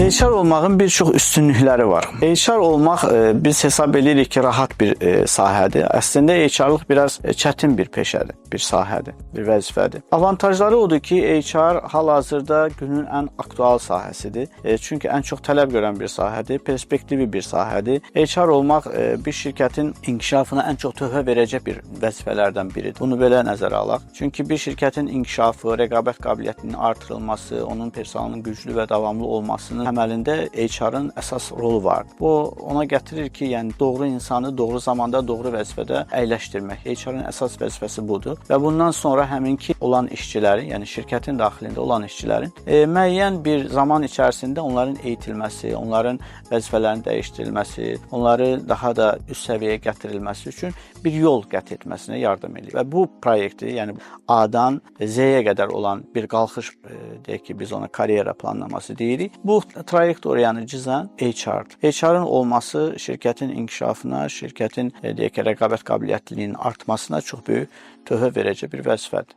HR olmağın bir çox üstünlükləri var. HR olmaq biz hesab edirik ki, rahat bir sahədir. Əslində HR-lıq biraz çətin bir peşədir, bir sahədir, bir vəzifədir. Avantajları odur ki, HR hal-hazırda günün ən aktual sahəsidir. Çünki ən çox tələb görən bir sahədir, perspektivi bir sahədir. HR olmaq bir şirkətin inkişafına ən çox töhfə verəcək bir vəzifələrdən biridir. Bunu belə nəzərə alaq. Çünki bir şirkətin inkişafı, rəqabət qabiliyyətinin artırılması, onun personalının güclü və davamlı olmasının təməlində HR-ın əsas rolu var. Bu ona gətirir ki, yəni doğru insanı doğru zamanda, doğru vəzifədə əyləşdirmək. HR-ın əsas vəzifəsi budur və bundan sonra həminki olan işçilərin, yəni şirkətin daxilində olan işçilərin müəyyən bir zaman içərisində onların eğitilməsi, onların vəzifələrini dəyişdirilməsi, onları daha da üst səviyyəyə gətirilməsi üçün bir yol qət etməsinə yardım edir. Və bu proyekti, yəni A-dan Z-yə qədər olan bir qalxış, deyək ki, biz ona karyera planlaması deyirik. Bu trayektoriyanı cizən HR-dır. HR-ın olması şirkətin inkişafına, şirkətin deyək ki, rəqabət qabiliyyətliliyinin artmasına çox böyük töhfə verəcək bir vəzifədir.